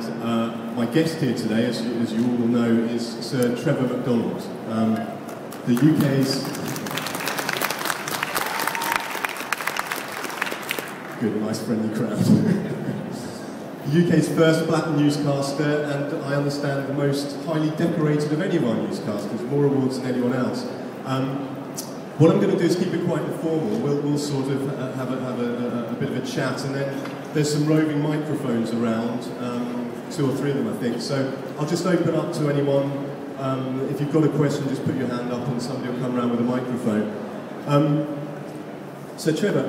and my guest here today, as you all know, is Sir Trevor McDonald, the UK's... Good, a nice friendly crowd. The UK's first black newscaster, and I understand the most highly decorated of any of our newscasters, more awards than anyone else. What I'm going to do is keep it quite informal. We'll sort of have a bit of a chat, and then there's some roving microphones around, 2 or 3 of them I think. So I'll just open up to anyone. If you've got a question, just put your hand up and somebody will come around with a microphone. So Trevor,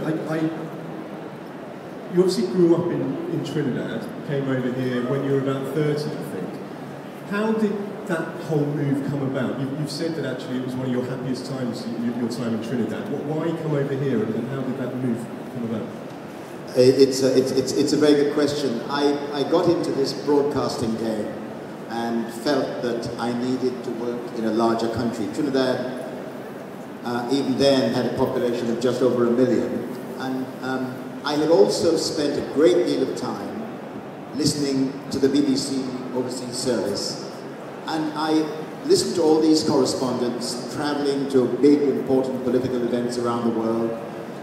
you obviously grew up in Trinidad, came over here when you were about 30, I think. How did that whole move come about? You've said that actually it was one of your happiest times, your time in Trinidad. Why come over here, and how did that move come about? It's a very good question. I got into this broadcasting game and felt that I needed to work in a larger country. Trinidad, even then, had a population of just over 1 million. And I had also spent a great deal of time listening to the BBC Overseas Service. And I listened to all these correspondents traveling to big, important political events around the world.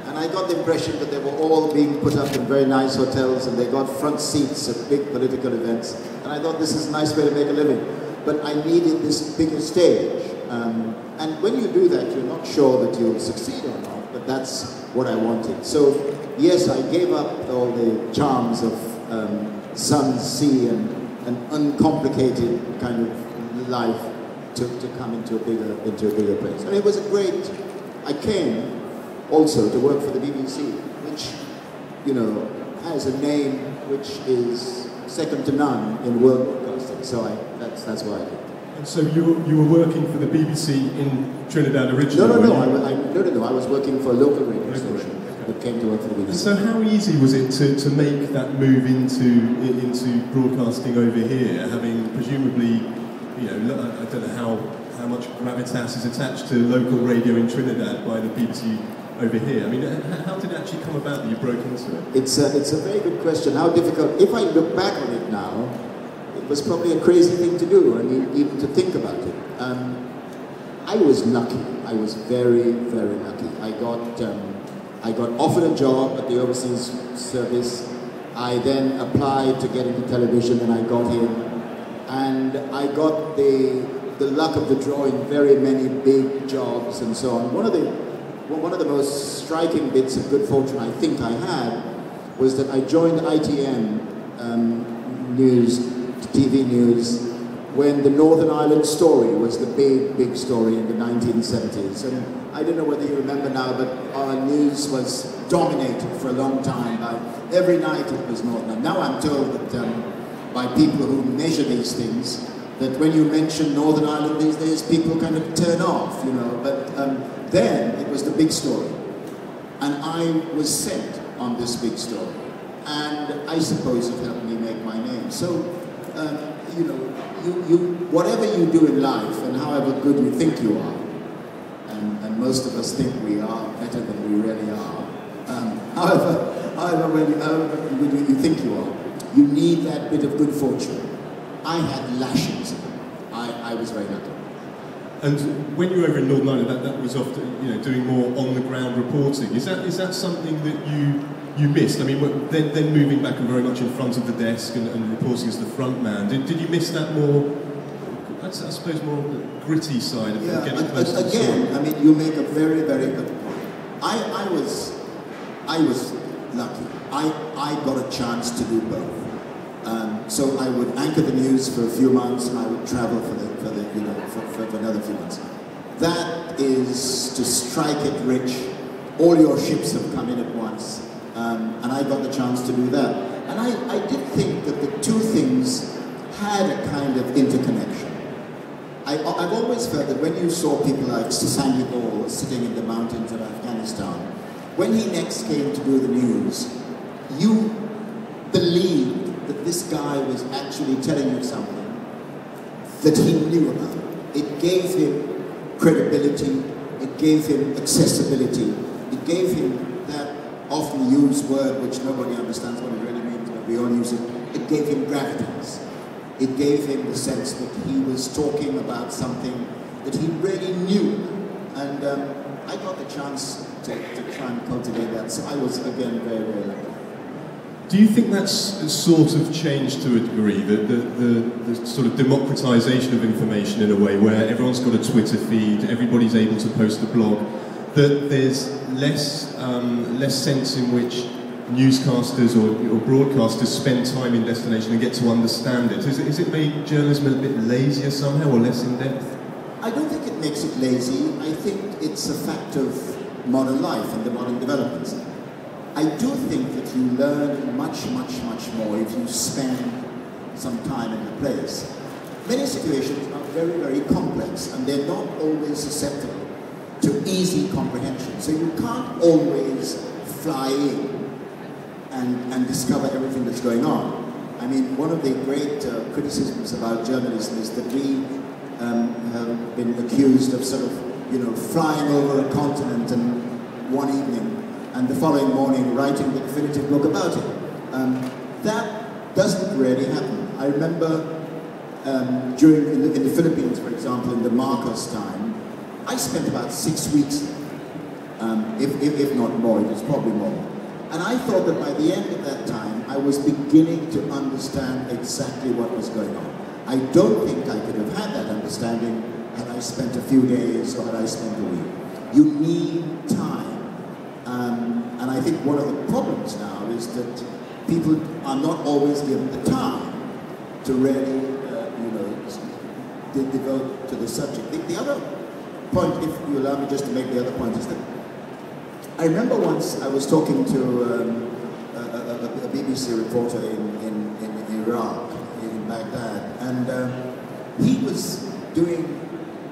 And I got the impression that they were all being put up in very nice hotels and they got front seats at big political events. And I thought, this is a nice way to make a living. But I needed this bigger stage. And when you do that, you're not sure that you'll succeed or not, but that's what I wanted. So, yes, I gave up all the charms of sun, sea, and an uncomplicated kind of life to come into a bigger place. And it was a great... I came also to work for the BBC, which, you know, has a name which is second to none in world broadcasting. So that's why I came. And so you were working for the BBC in Trinidad originally? No. I was working for a local radio station that came to work for the BBC. And so how easy was it to make that move into broadcasting over here, having presumably, you know, I don't know how much gravitas is attached to local radio in Trinidad by the BBC over here? I mean, how did it actually come about that you broke into it? It's a very good question. How difficult? If I look back on it now, it was probably a crazy thing to do. I mean, even to think about it. I was lucky. I was very, very lucky. I got offered a job at the Overseas Service. I then applied to get into television, and I got in. And I got the luck of the draw in very many big jobs and so on. One of the most striking bits of good fortune I think I had was that I joined ITN TV News, when the Northern Ireland story was the big story in the 1970s. And I don't know whether you remember now, but our news was dominated for a long time by every night it was Northern Ireland. Now I'm told that by people who measure these things, that when you mention Northern Ireland these days, people kind of turn off, you know. But then it was the big story. And I was sent on this big story. And I suppose it helped me make my name. So, you know, whatever you do in life and however good you think you are, and most of us think we are better than we really are, however when you think you are, you need that bit of good fortune. I had lashings. I was very lucky. And when you were over in Northern Ireland, that was often, you know, doing more on-the-ground reporting. Is that something that you missed? I mean, then moving back and very much in front of the desk and reporting as the front man. Did you miss that more, I suppose, more gritty side of getting close to the story? Again, I mean, you make a very, very good point. I was lucky. I got a chance to do both. So I would anchor the news for a few months, and I would travel for another few months. That is to strike it rich. All your ships have come in at once, and I got the chance to do that. And I did think that the two things had a kind of interconnection. I've always felt that when you saw people like Sasangi Ball sitting in the mountains of Afghanistan, when he next came to do the news, you believed that this guy was actually telling you something that he knew about. It gave him credibility, it gave him accessibility, it gave him that often used word which nobody understands what it really means, but we all use it, it gave him gravitas. It gave him the sense that he was talking about something that he really knew. And I got the chance to try and cultivate that. So I was, again, very, very lucky. Do you think that's sort of changed to a degree, the sort of democratization of information in a way, where everyone's got a Twitter feed, everybody's able to post a blog, that there's less sense in which newscasters or broadcasters spend time in destination and get to understand it? Is it made journalism a bit lazier somehow, or less in depth? I don't think it makes it lazy. I think it's a fact of modern life and the modern developments. I do think that you learn much, much, much more if you spend some time in the place. Many situations are very, very complex, and they're not always susceptible to easy comprehension. So you can't always fly in and discover everything that's going on. I mean, one of the great criticisms about journalism is that we have been accused of sort of, flying over a continent and one evening and the following morning writing the definitive book about it. That doesn't really happen. I remember in the Philippines, for example, in the Marcos time, I spent about 6 weeks, if not more. It was probably more. And I thought that by the end of that time, I was beginning to understand exactly what was going on. I don't think I could have had that understanding had I spent a few days or had I spent a week. You need time. And I think one of the problems now is that people are not always given the time to really, devote to the subject. The other point, if you allow me just to make the other point, is that I remember once I was talking to a BBC reporter in Iraq, in Baghdad, and he was doing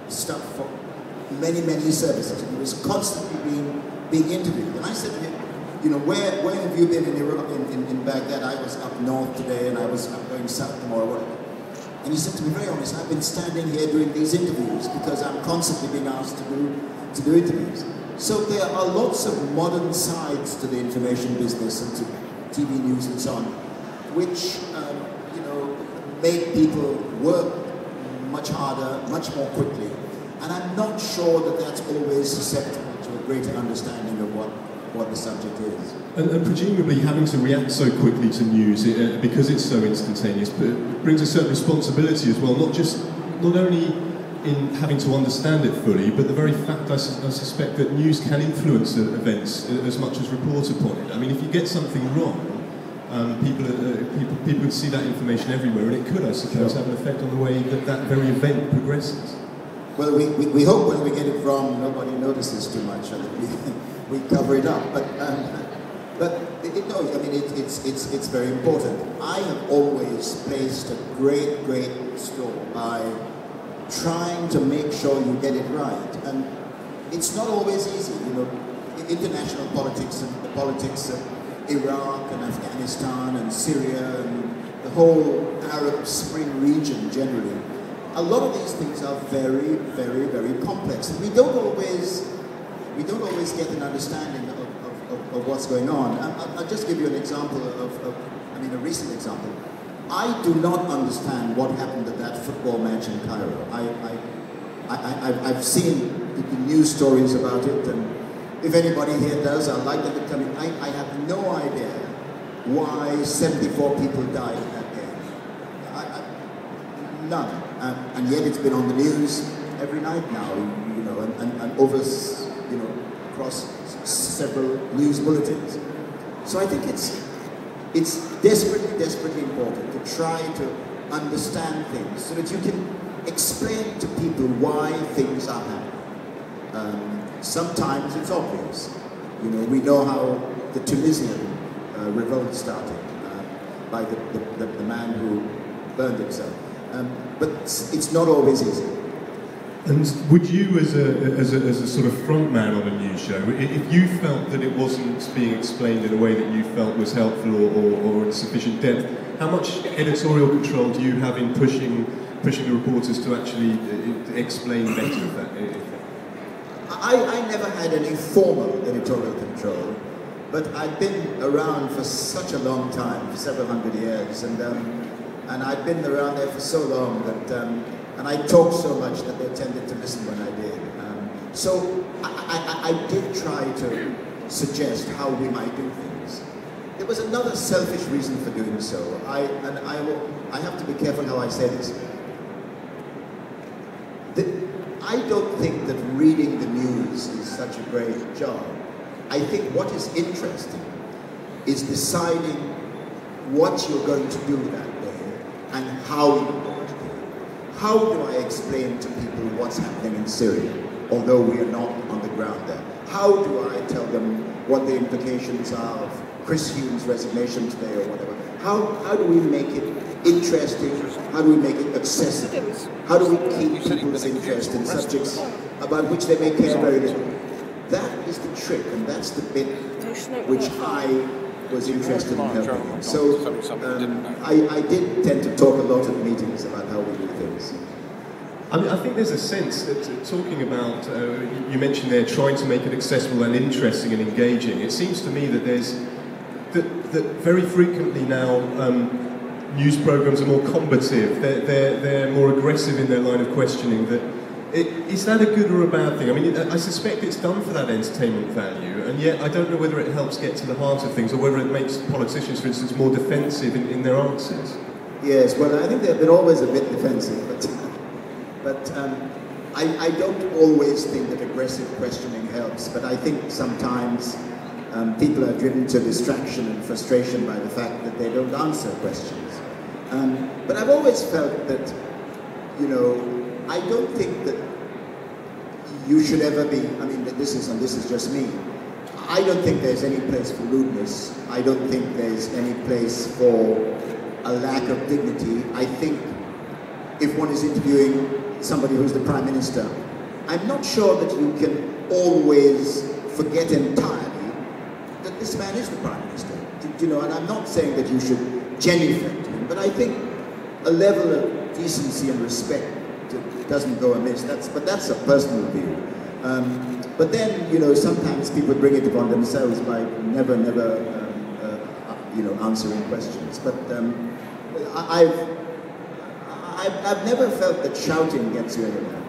stuff for many, many services. He was constantly being interviewed. And I said to him, where have you been in Iraq, in Baghdad? I was up north today, and I'm going south tomorrow. And he said to me, very honest, I've been standing here doing these interviews because I'm constantly being asked to do interviews. So there are lots of modern sides to the information business and to TV news and so on, which make people work much harder, much more quickly. And I'm not sure that that's always susceptible to a greater understanding of what the subject is. And presumably having to react so quickly to news, because it's so instantaneous, brings a certain responsibility as well, not only in having to understand it fully, but the very fact I suspect that news can influence events as much as report upon it. I mean, if you get something wrong, people would see that information everywhere, and it could, I suppose, have an effect on the way that very event progresses. Well, we hope when we get it wrong, nobody notices too much, and we cover it up. But it's very important. I have always placed a great, great store by trying to make sure you get it right, and it's not always easy. International politics and the politics of Iraq and Afghanistan and Syria and the whole Arab Spring region generally. A lot of these things are very, very, very complex, and we don't always get an understanding of what's going on. I'll just give you an example a recent example. I do not understand what happened at that football match in Cairo. I've seen the news stories about it, and if anybody here does, I'd like them to tell me. I have no idea why 74 people died in that game. None. And yet it's been on the news every night now, and over, across several news bulletins. So I think it's desperately, desperately important to try to understand things so that you can explain to people why things are happening. Sometimes it's obvious. We know how the Tunisian revolt started by the man who burned himself. But it's not always easy. And would you, as a sort of front man on a news show, if you felt that it wasn't being explained in a way that you felt was helpful or in sufficient depth, how much editorial control do you have in pushing the reporters to actually explain better? I never had any formal editorial control. But I've been around for such a long time, for several hundred years, and I've been around there for so long that, and I talked so much that they tended to listen when I did. So I did try to suggest how we might do things. There was another selfish reason for doing so. I have to be careful how I say this. I don't think that reading the news is such a great job. I think what is interesting is deciding what you're going to do that day and how you're going to do it. How do I explain to people what's happening in Syria, although we are not on the ground there? How do I tell them what the implications are of Chris Hume's resignation today or whatever? How do we make it interesting? How do we make it accessible? How do we keep people's interest in subjects about which they may care very little? That is the trick, and that's the bit which I was interested in helping. So I did tend to talk a lot at meetings about how we do things. I mean, I think there's a sense that talking about, you mentioned there, trying to make it accessible and interesting and engaging. It seems to me that that very frequently now news programs are more combative. They're more aggressive in their line of questioning. Is that a good or a bad thing? I mean, I suspect it's done for that entertainment value, and yet I don't know whether it helps get to the heart of things or whether it makes politicians, for instance, more defensive in their answers. Yes, well, I think they've been always a bit defensive, but I don't always think that aggressive questioning helps, but I think sometimes people are driven to distraction and frustration by the fact that they don't answer questions. But I've always felt that, you know, I don't think that you should ever be, I mean, this is just me. I don't think there's any place for rudeness. I don't think there's any place for a lack of dignity. I think if one is interviewing somebody who's the Prime Minister, I'm not sure that you can always forget entirely that this man is the Prime Minister. You know, and I'm not saying that you should genuflect him, but I think a level of decency and respect doesn't go amiss. But that's a personal view. But then, you know, sometimes people bring it upon themselves by never, you know, answering questions. But I've never felt that shouting gets you anywhere.